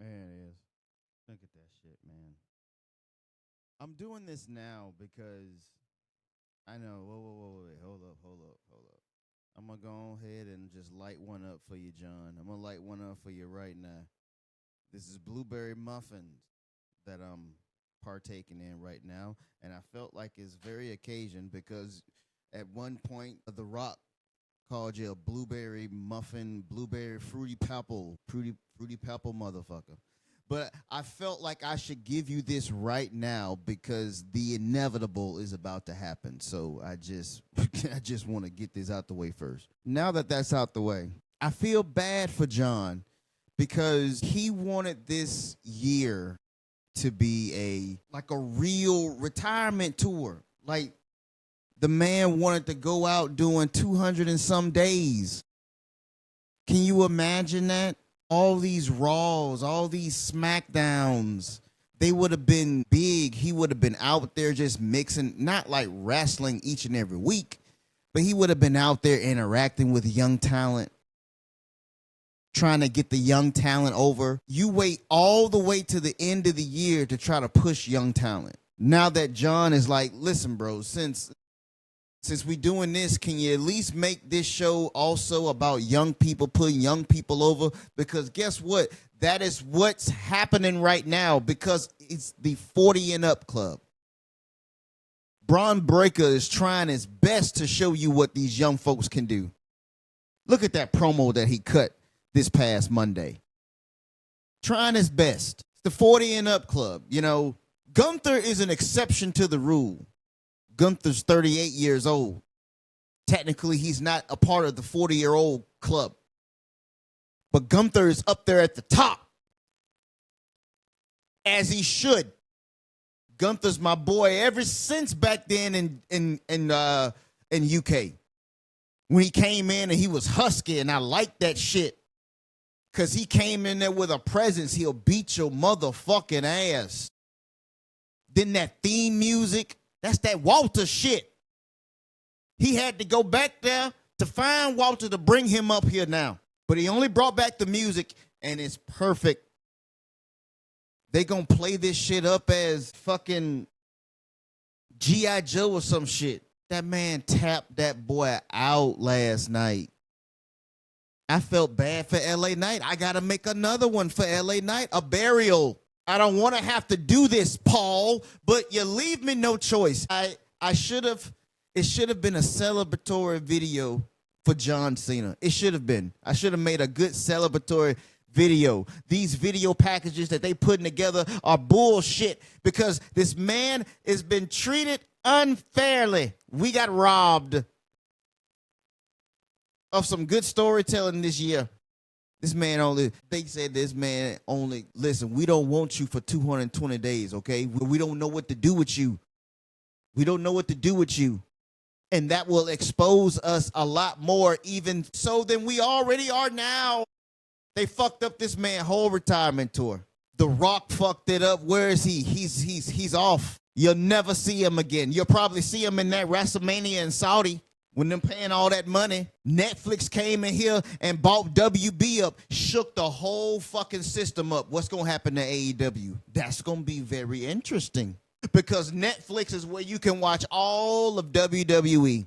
There it is. Look at that shit, man. I'm doing this now because I know. Whoa, wait. Hold up. I'm gonna go ahead and just light one up for you, John. I'm gonna light one up for you right now. This is blueberry muffins that I'm partaking in right now, and I felt like it's very occasion because at one point The Rock called you a blueberry muffin, blueberry fruity pebble motherfucker. But I felt like I should give you this right now because the inevitable is about to happen. So I just I just want to get this out the way first. Now that that's out the way, I feel bad for John because he wanted this year to be a real retirement tour. Like the man wanted to go out doing 200 and some days. Can you imagine that? All these Raws, all these SmackDowns, they would have been big. He would have been out there just mixing, not like wrestling each and every week, but he would have been out there interacting with young talent, trying to get the young talent over. You wait all the way to the end of the year to try to push young talent. Now that John is like, listen, bro, since we doing this, can you at least make this show also about young people, putting young people over? Because guess what? That is what's happening right now because it's the 40 and up club. Braun Breaker is trying his best to show you what these young folks can do. Look at that promo that he cut this past Monday. Trying his best. It's the 40 and up club. You know, Gunther is an exception to the rule. Gunther's 38 years old. Technically, he's not a part of the 40-year-old club. But Gunther is up there at the top. As he should. Gunther's my boy ever since back then in UK. When he came in and he was husky, and I liked that shit. Because he came in there with a presence. He'll beat your motherfucking ass. Then that theme music. That's that Walter shit. He had to go back there to find Walter to bring him up here now. But he only brought back the music, and it's perfect. They gonna play this shit up as fucking G.I. Joe or some shit. That man tapped that boy out last night. I felt bad for LA Knight. I gotta make another one for LA Knight, a burial. I don't want to have to do this, Paul, but you leave me no choice. It should have been a celebratory video for John Cena. It should have been. I should have made a good celebratory video. These video packages that they putting together are bullshit because this man has been treated unfairly. We got robbed of some good storytelling this year. They said this man only, listen, we don't want you for 220 days, okay? We don't know what to do with you. We don't know what to do with you. And that will expose us a lot more even so than we already are now. They fucked up this man's whole retirement tour. The Rock fucked it up. Where is he? He's off. You'll never see him again. You'll probably see him in that WrestleMania in Saudi. When them paying all that money, Netflix came in here and bought WB up, shook the whole fucking system up. What's going to happen to AEW? That's going to be very interesting because Netflix is where you can watch all of WWE.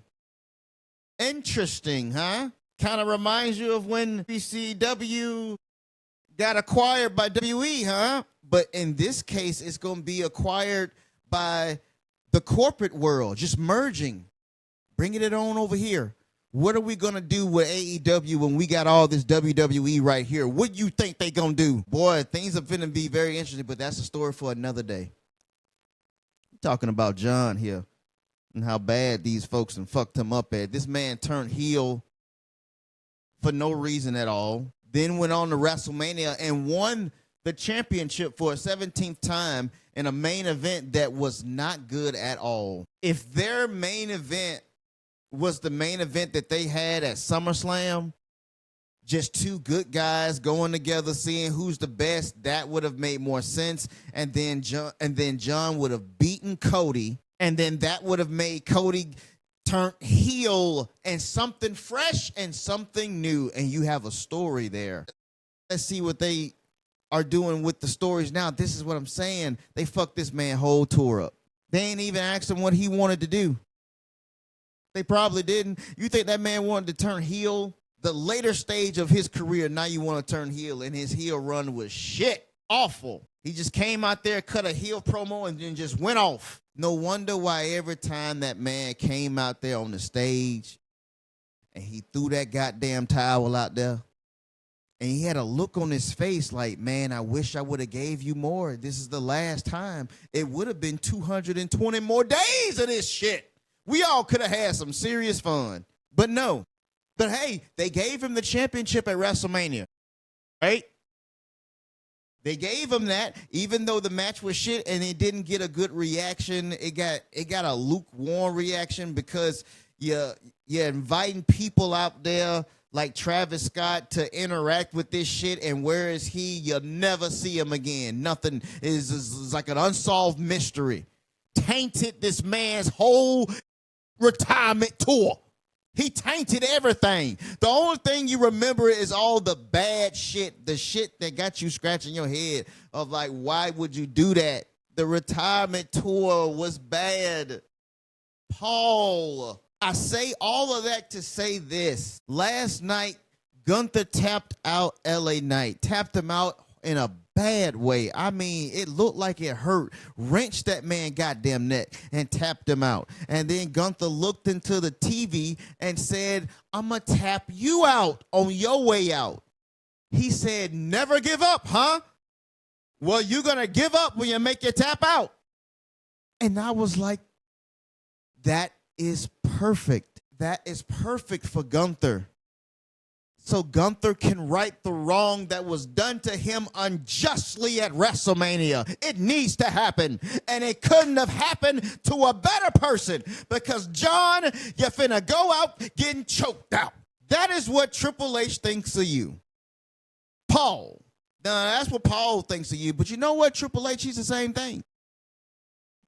Interesting, huh? Kind of reminds you of when PCW got acquired by WWE, huh? But in this case, it's going to be acquired by the corporate world, just merging. Bringing it on over here. What are we going to do with AEW when we got all this WWE right here? What do you think they going to do? Boy, things are going to be very interesting, but that's a story for another day. I'm talking about John here and how bad these folks and fucked him up at. This man turned heel for no reason at all. Then went on to WrestleMania and won the championship for a 17th time in a main event that was not good at all. If their main event was the main event that they had at SummerSlam, just two good guys going together, seeing who's the best, that would have made more sense. And then John would have beaten Cody, and then that would have made Cody turn heel and something fresh and something new, and you have a story there. Let's see what they are doing with the stories now. This is what I'm saying. They fucked this man whole tour up. They ain't even asked him what he wanted to do. They probably didn't. You think that man wanted to turn heel? The later stage of his career, now you want to turn heel, and his heel run was shit. Awful. He just came out there, cut a heel promo, and then just went off. No wonder why every time that man came out there on the stage and he threw that goddamn towel out there, and he had a look on his face like, man, I wish I would have gave you more. This is the last time. It would have been 220 more days of this shit. We all could have had some serious fun. But no. But hey, they gave him the championship at WrestleMania, right? They gave him that, even though the match was shit and it didn't get a good reaction. It got a lukewarm reaction because you're inviting people out there like Travis Scott to interact with this shit, and where is he? You'll never see him again. Nothing is like an unsolved mystery. Tainted this man's whole retirement tour. He tainted everything. The only thing you remember is all the bad shit, the shit that got you scratching your head of like, why would you do that? The retirement tour was bad. Paul, I say all of that to say this. Last night, Gunther tapped out LA Knight, tapped him out in a bad way. I mean, it looked like it hurt. Wrenched that man goddamn neck and tapped him out. And then Gunther looked into the TV and said, I'm going to tap you out on your way out. He said, never give up, huh? Well, you're going to give up when you make your tap out. And I was like, that is perfect. That is perfect for Gunther. So Gunther can right the wrong that was done to him unjustly at WrestleMania. It needs to happen. And it couldn't have happened to a better person because, John, you're finna go out getting choked out. That is what Triple H thinks of you. Paul. Now, that's what Paul thinks of you. But you know what? Triple H, he's the same thing.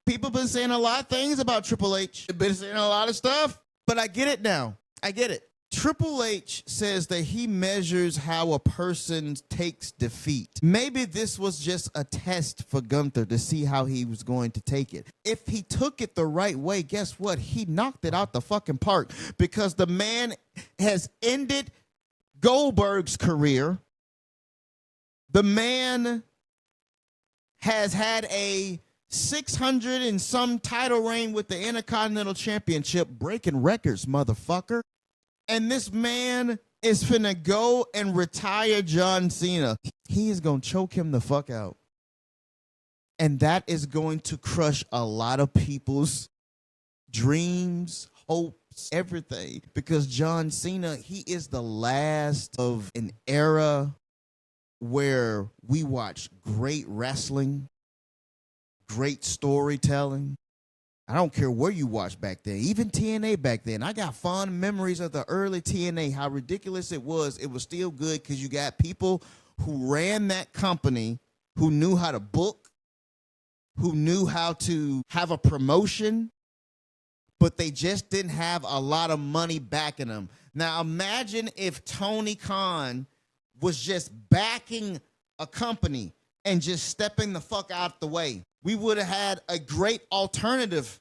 People been saying a lot of things about Triple H. They've been saying a lot of stuff. But I get it now. I get it. Triple H says that he measures how a person takes defeat. Maybe this was just a test for Gunther to see how he was going to take it. If he took it the right way, guess what? He knocked it out the fucking park because the man has ended Goldberg's career. The man has had a 600 and some title reign with the Intercontinental Championship, breaking records, motherfucker. And this man is finna go and retire John Cena. He is going to choke him the fuck out. And that is going to crush a lot of people's dreams, hopes, everything. Because John Cena, he is the last of an era where we watch great wrestling, great storytelling. I don't care where you watch back then, even TNA back then. I got fond memories of the early TNA, how ridiculous it was. It was still good because you got people who ran that company, who knew how to book, who knew how to have a promotion, but they just didn't have a lot of money backing them. Now imagine if Tony Khan was just backing a company and just stepping the fuck out the way. We would have had a great alternative.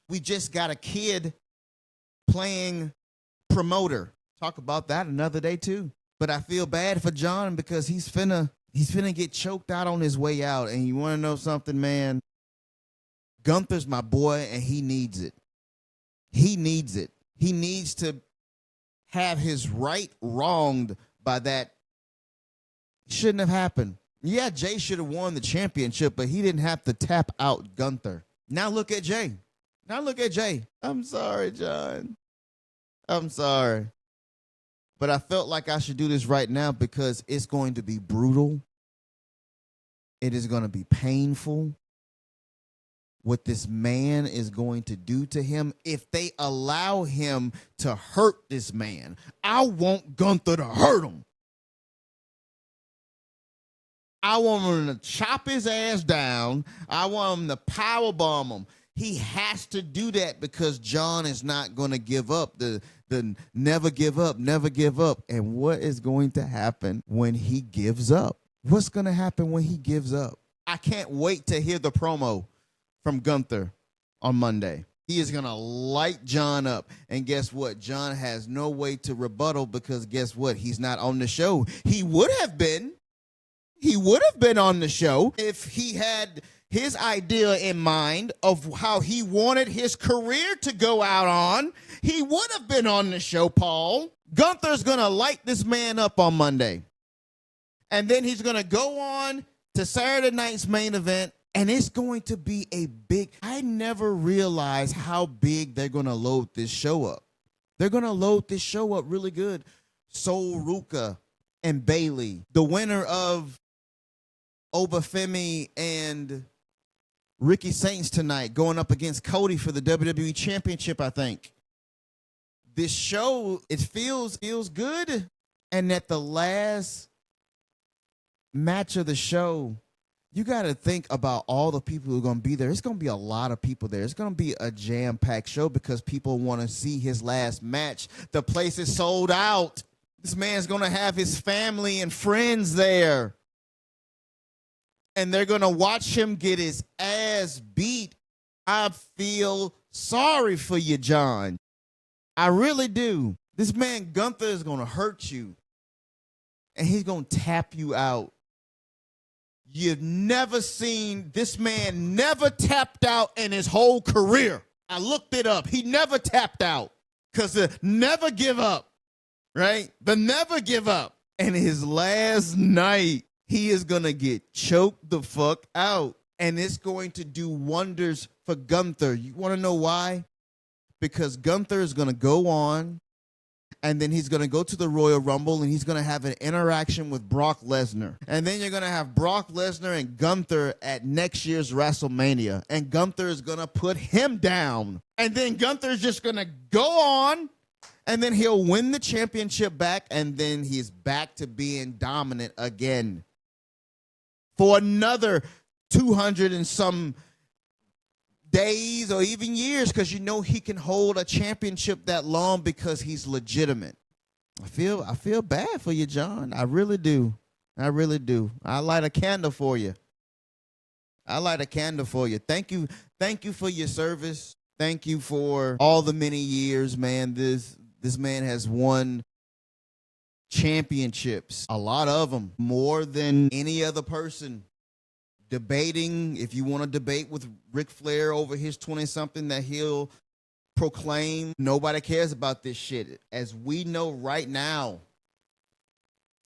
We just got a kid playing promoter. Talk about that another day too. But I feel bad for John because he's finna get choked out on his way out. And you want to know something, man? Gunther's my boy and he needs it. He needs it. He needs to have his right wronged by that. Shouldn't have happened. Yeah, Jay should have won the championship, but he didn't have to tap out Gunther. Now look at Jay. I'm sorry, John. I'm sorry. But I felt like I should do this right now because it's going to be brutal. It is going to be painful. What this man is going to do to him if they allow him to hurt this man. I want Gunther to hurt him. I want him to chop his ass down. I want him to powerbomb him. He has to do that because John is not going to give up. The never give up, never give up. And what is going to happen when he gives up? What's going to happen when he gives up? I can't wait to hear the promo from Gunther on Monday. He is going to light John up. And guess what? John has no way to rebuttal because guess what? He's not on the show. He would have been. He would have been on the show if he had his idea in mind of how he wanted his career to go out on. He would have been on the show, Paul. Gunther's going to light this man up on Monday. And then he's going to go on to Saturday night's main event, and it's going to be a big... I never realized how big they're going to load this show up. They're going to load this show up really good. Sol Ruka and Bailey, the winner of Obafemi and Ricky Saints tonight, going up against Cody for the WWE Championship, I think. This show, it feels good. And at the last match of the show, you got to think about all the people who are going to be there. It's going to be a lot of people there. It's going to be a jam-packed show because people want to see his last match. The place is sold out. This man's going to have his family and friends there. And they're going to watch him get his ass beat. I feel sorry for you, John. I really do. This man Gunther is going to hurt you. And he's going to tap you out. You've never seen this man never tapped out in his whole career. I looked it up. He never tapped out because the never give up, right? The never give up. And his last night, he is going to get choked the fuck out. And it's going to do wonders for Gunther. You want to know why? Because Gunther is going to go on, and then he's going to go to the Royal Rumble, and he's going to have an interaction with Brock Lesnar. And then you're going to have Brock Lesnar and Gunther at next year's WrestleMania. And Gunther is going to put him down. And then Gunther's just going to go on, and then he'll win the championship back, and then he's back to being dominant again for another 200 and some days or even years, because you know he can hold a championship that long because he's legitimate. I feel bad for you, John. I really do. I really do. I light a candle for you. I light a candle for you. Thank you for your service. Thank you for all the many years, man. This man has won championships, a lot of them, more than any other person. Debating, if you want to debate with Ric Flair over his 20-something that he'll proclaim, nobody cares about this shit. As we know right now,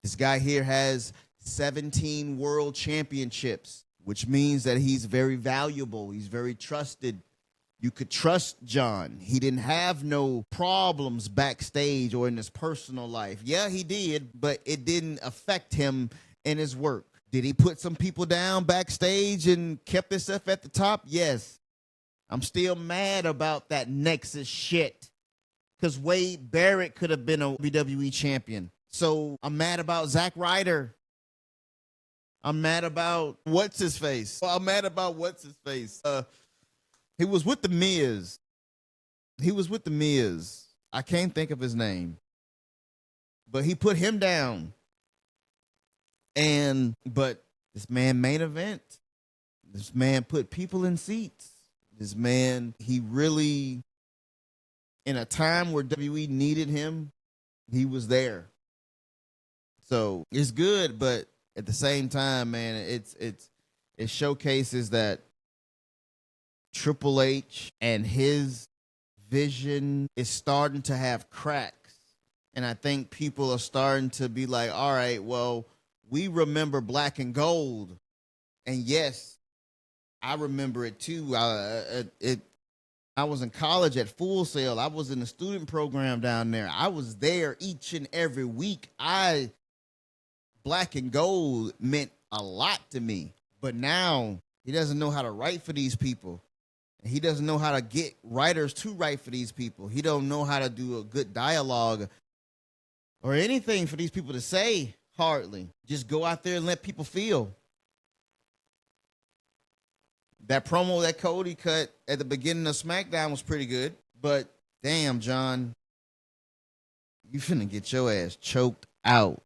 this guy here has 17 world championships, which means that he's very valuable. He's very trusted. You could trust John. He didn't have no problems backstage or in his personal life. Yeah, he did, but it didn't affect him in his work. Did he put some people down backstage and kept himself at the top? Yes. I'm still mad about that Nexus shit because Wade Barrett could have been a WWE champion. So I'm mad about Zack Ryder. I'm mad about what's-his-face. I'm mad about what's-his-face. He was with The Miz. He was with The Miz. I can't think of his name. But he put him down. But this man main event. This man put people in seats. This man, he really, in a time where WWE needed him, he was there. So it's good, but at the same time, man, it showcases that Triple H and his vision is starting to have cracks. And I think people are starting to be like, all right, well, we remember Black and Gold. And yes, I remember it too. I was in college at Full Sail. I was in the student program down there. I was there each and every week. Black and Gold meant a lot to me. But now he doesn't know how to write for these people. He doesn't know how to get writers to write for these people. He don't know how to do a good dialogue or anything for these people to say. Hardly. Just go out there and let people feel. That promo that Cody cut at the beginning of SmackDown was pretty good. But damn, John, you finna get your ass choked out.